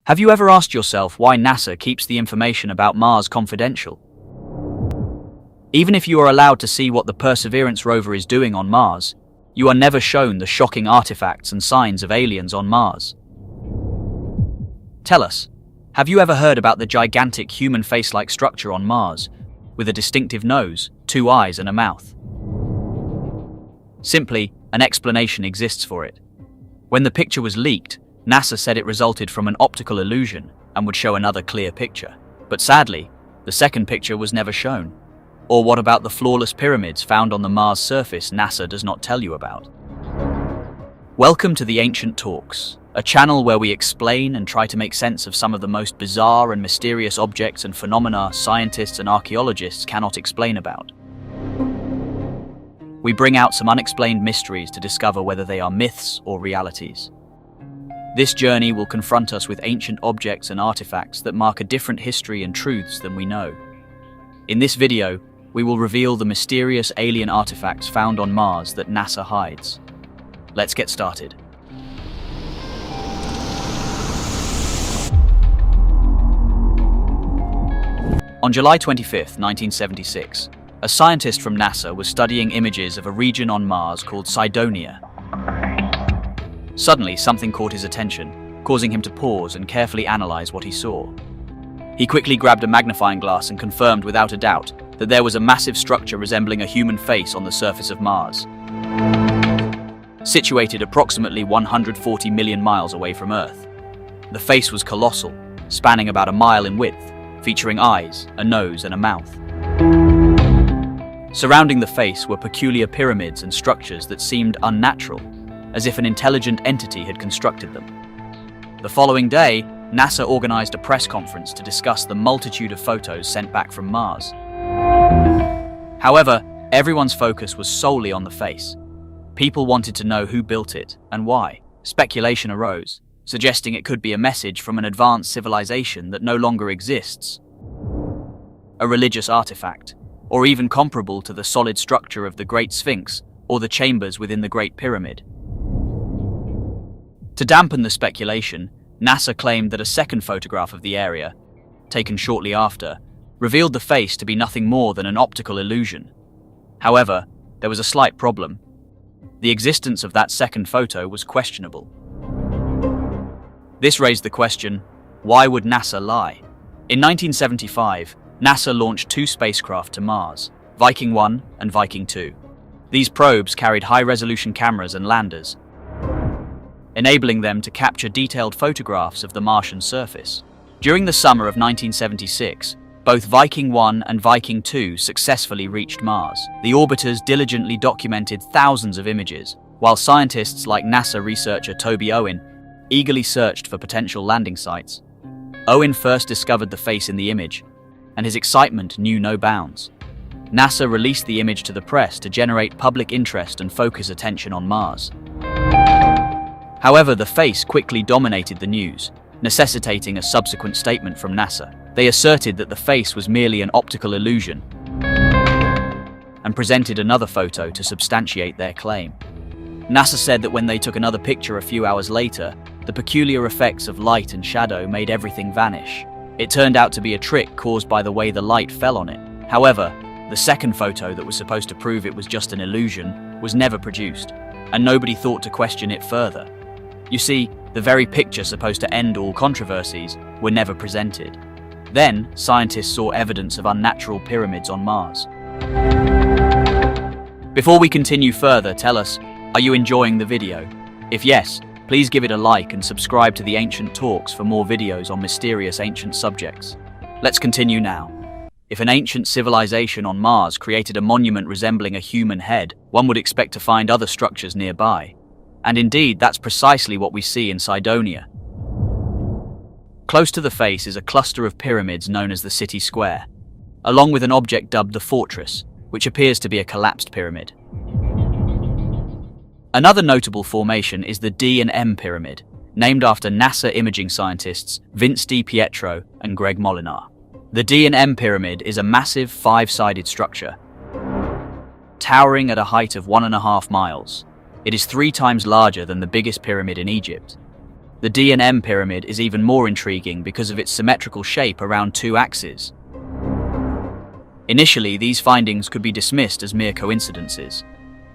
Have you ever asked yourself why NASA keeps the information about Mars confidential? Even if you are allowed to see what the Perseverance rover is doing on Mars, you are never shown the shocking artifacts and signs of aliens on Mars. Tell us, have you ever heard about the gigantic human face-like structure on Mars, with a distinctive nose, 2 eyes and a mouth? Simply, an explanation exists for it. When the picture was leaked, NASA said it resulted from an optical illusion and would show another clear picture. But sadly, the second picture was never shown. Or what about the flawless pyramids found on the Mars surface NASA does not tell you about? Welcome to the Ancient Talks, a channel where we explain and try to make sense of some of the most bizarre and mysterious objects and phenomena scientists and archaeologists cannot explain about. We bring out some unexplained mysteries to discover whether they are myths or realities. This journey will confront us with ancient objects and artifacts that mark a different history and truths than we know. In this video, we will reveal the mysterious alien artifacts found on Mars that NASA hides. Let's get started. On July 25, 1976, a scientist from NASA was studying images of a region on Mars called Cydonia. Suddenly, something caught his attention, causing him to pause and carefully analyze what he saw. He quickly grabbed a magnifying glass and confirmed without a doubt that there was a massive structure resembling a human face on the surface of Mars. Situated approximately 140 million miles away from Earth. The face was colossal, spanning about a mile in width, featuring eyes, a nose, and a mouth. Surrounding the face were peculiar pyramids and structures that seemed unnatural, as if an intelligent entity had constructed them. The following day, NASA organized a press conference to discuss the multitude of photos sent back from Mars. However, everyone's focus was solely on the face. People wanted to know who built it and why. Speculation arose, suggesting it could be a message from an advanced civilization that no longer exists, a religious artifact, or even comparable to the solid structure of the Great Sphinx or the chambers within the Great Pyramid. To dampen the speculation, NASA claimed that a second photograph of the area, taken shortly after, revealed the face to be nothing more than an optical illusion. However, there was a slight problem. The existence of that second photo was questionable. This raised the question, why would NASA lie? In 1975, NASA launched 2 spacecraft to Mars, Viking 1 and Viking 2. These probes carried high-resolution cameras and landers, enabling them to capture detailed photographs of the Martian surface. During the summer of 1976, both Viking 1 and Viking 2 successfully reached Mars. The orbiters diligently documented thousands of images, while scientists like NASA researcher Toby Owen eagerly searched for potential landing sites. Owen first discovered the face in the image, and his excitement knew no bounds. NASA released the image to the press to generate public interest and focus attention on Mars. However, the face quickly dominated the news, necessitating a subsequent statement from NASA. They asserted that the face was merely an optical illusion and presented another photo to substantiate their claim. NASA said that when they took another picture a few hours later, the peculiar effects of light and shadow made everything vanish. It turned out to be a trick caused by the way the light fell on it. However, the second photo that was supposed to prove it was just an illusion was never produced, and nobody thought to question it further. You see, the very picture supposed to end all controversies were never presented. Then, scientists saw evidence of unnatural pyramids on Mars. Before we continue further, tell us, are you enjoying the video? If yes, please give it a like and subscribe to the Ancient Talks for more videos on mysterious ancient subjects. Let's continue now. If an ancient civilization on Mars created a monument resembling a human head, one would expect to find other structures nearby. And indeed, that's precisely what we see in Cydonia. Close to the face is a cluster of pyramids known as the City Square, along with an object dubbed the Fortress, which appears to be a collapsed pyramid. Another notable formation is the D and M Pyramid, named after NASA imaging scientists Vince Di Pietro and Greg Molinar. The D and M Pyramid is a massive 5-sided structure, towering at a height of 1.5 miles. It is 3 times larger than the biggest pyramid in Egypt. The D&M pyramid is even more intriguing because of its symmetrical shape around two axes. Initially, these findings could be dismissed as mere coincidences.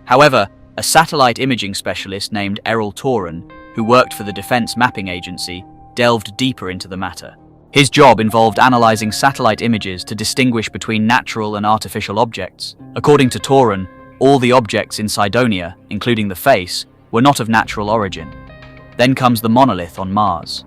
However, a satellite imaging specialist named Errol Toren, who worked for the Defense Mapping Agency, delved deeper into the matter. His job involved analyzing satellite images to distinguish between natural and artificial objects. According to Toren, all the objects in Cydonia, including the face, were not of natural origin. Then comes the monolith on Mars.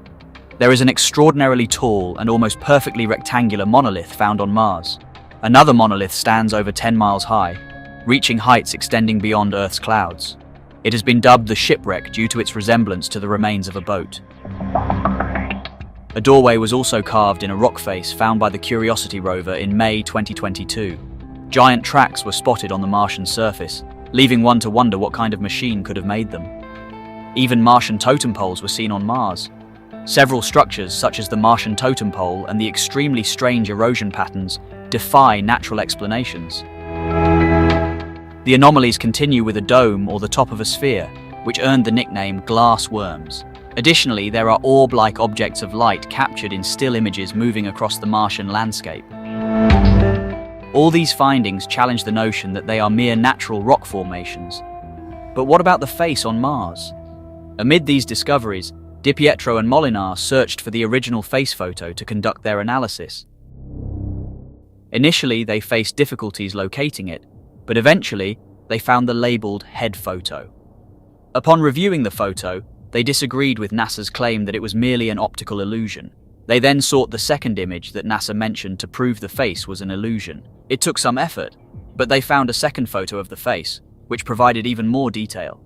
There is an extraordinarily tall and almost perfectly rectangular monolith found on Mars. Another monolith stands over 10 miles high, reaching heights extending beyond Earth's clouds. It has been dubbed the shipwreck due to its resemblance to the remains of a boat. A doorway was also carved in a rock face found by the Curiosity rover in May 2022. Giant tracks were spotted on the Martian surface, leaving one to wonder what kind of machine could have made them. Even Martian totem poles were seen on Mars. Several structures, such as the Martian totem pole and the extremely strange erosion patterns, defy natural explanations. The anomalies continue with a dome or the top of a sphere, which earned the nickname glass worms. Additionally, there are orb-like objects of light captured in still images moving across the Martian landscape. All these findings challenge the notion that they are mere natural rock formations. But what about the face on Mars? Amid these discoveries, DiPietro and Molinar searched for the original face photo to conduct their analysis. Initially, they faced difficulties locating it, but eventually, they found the labeled head photo. Upon reviewing the photo, they disagreed with NASA's claim that it was merely an optical illusion. They then sought the second image that NASA mentioned to prove the face was an illusion. It took some effort, but they found a second photo of the face, which provided even more detail.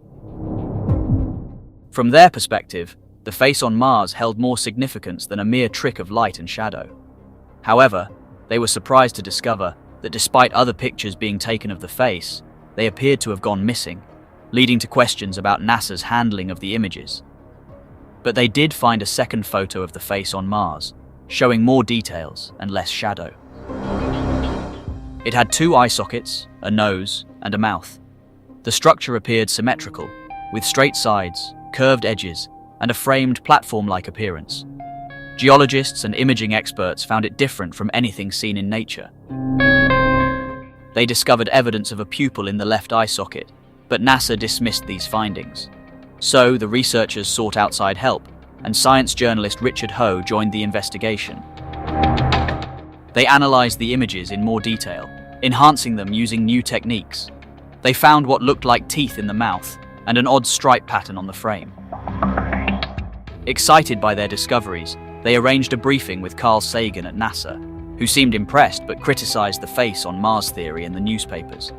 From their perspective, the face on Mars held more significance than a mere trick of light and shadow. However, they were surprised to discover that despite other pictures being taken of the face, they appeared to have gone missing, leading to questions about NASA's handling of the images. But they did find a second photo of the face on Mars, showing more details and less shadow. It had two eye sockets, a nose, and a mouth. The structure appeared symmetrical, with straight sides, curved edges, and a framed platform-like appearance. Geologists and imaging experts found it different from anything seen in nature. They discovered evidence of a pupil in the left eye socket, but NASA dismissed these findings. So, the researchers sought outside help, and science journalist Richard Ho joined the investigation. They analyzed the images in more detail, enhancing them using new techniques. They found what looked like teeth in the mouth and an odd stripe pattern on the frame. Excited by their discoveries, they arranged a briefing with Carl Sagan at NASA, who seemed impressed but criticized the face on Mars theory in the newspapers.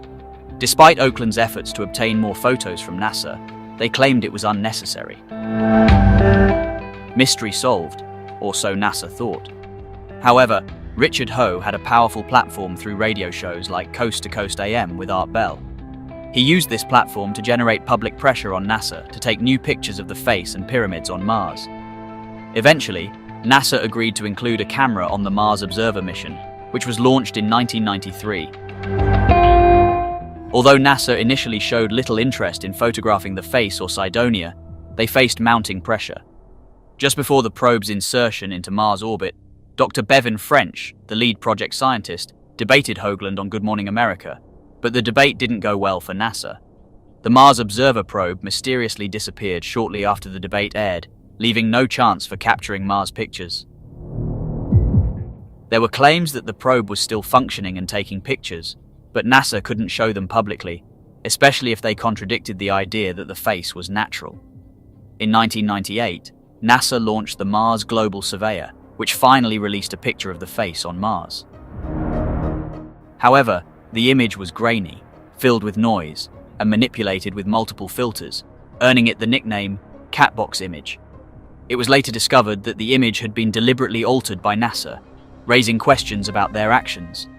Despite Oakland's efforts to obtain more photos from NASA, they claimed it was unnecessary. Mystery solved, or so NASA thought. However, Richard Ho had a powerful platform through radio shows like Coast to Coast AM with Art Bell. He used this platform to generate public pressure on NASA to take new pictures of the face and pyramids on Mars. Eventually, NASA agreed to include a camera on the Mars Observer mission, which was launched in 1993. Although NASA initially showed little interest in photographing the face or Cydonia, they faced mounting pressure. Just before the probe's insertion into Mars orbit, Dr. Bevan French, the lead project scientist, debated Hoagland on Good Morning America, but the debate didn't go well for NASA. The Mars Observer probe mysteriously disappeared shortly after the debate aired, leaving no chance for capturing Mars pictures. There were claims that the probe was still functioning and taking pictures, but NASA couldn't show them publicly, especially if they contradicted the idea that the face was natural. In 1998, NASA launched the Mars Global Surveyor, which finally released a picture of the face on Mars. However, the image was grainy, filled with noise, and manipulated with multiple filters, earning it the nickname Catbox image. It was later discovered that the image had been deliberately altered by NASA, raising questions about their actions.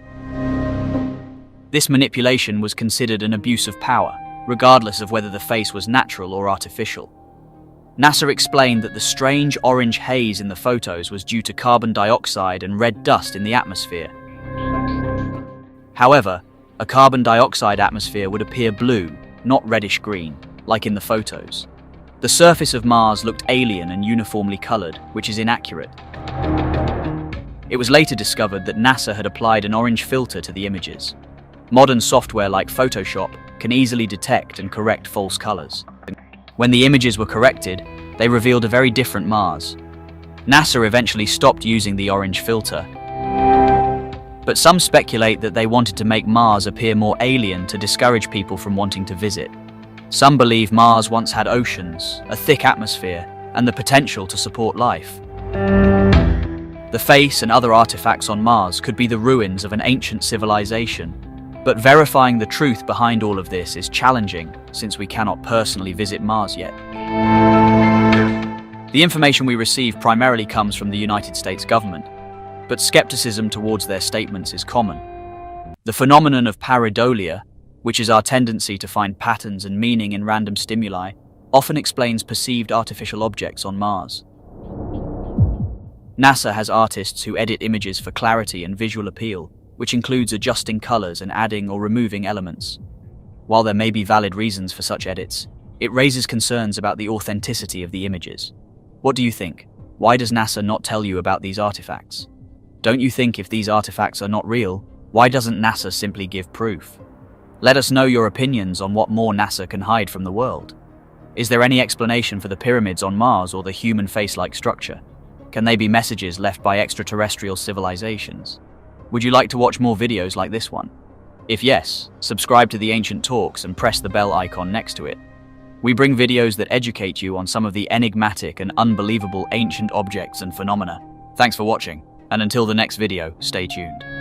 This manipulation was considered an abuse of power, regardless of whether the face was natural or artificial. NASA explained that the strange orange haze in the photos was due to carbon dioxide and red dust in the atmosphere. However, a carbon dioxide atmosphere would appear blue, not reddish-green, like in the photos. The surface of Mars looked alien and uniformly colored, which is inaccurate. It was later discovered that NASA had applied an orange filter to the images. Modern software like Photoshop can easily detect and correct false colors. When the images were corrected, they revealed a very different Mars. NASA eventually stopped using the orange filter, but some speculate that they wanted to make Mars appear more alien to discourage people from wanting to visit. Some believe Mars once had oceans, a thick atmosphere, and the potential to support life. The face and other artifacts on Mars could be the ruins of an ancient civilization, but verifying the truth behind all of this is challenging since we cannot personally visit Mars yet. The information we receive primarily comes from the United States government, but skepticism towards their statements is common. The phenomenon of pareidolia, which is our tendency to find patterns and meaning in random stimuli, often explains perceived artificial objects on Mars. NASA has artists who edit images for clarity and visual appeal, which includes adjusting colors and adding or removing elements. While there may be valid reasons for such edits, it raises concerns about the authenticity of the images. What do you think? Why does NASA not tell you about these artifacts? Don't you think if these artifacts are not real, why doesn't NASA simply give proof? Let us know your opinions on what more NASA can hide from the world. Is there any explanation for the pyramids on Mars or the human face-like structure? Can they be messages left by extraterrestrial civilizations? Would you like to watch more videos like this one? If yes, subscribe to the Ancient Talks and press the bell icon next to it. We bring videos that educate you on some of the enigmatic and unbelievable ancient objects and phenomena. Thanks for watching, and until the next video, stay tuned.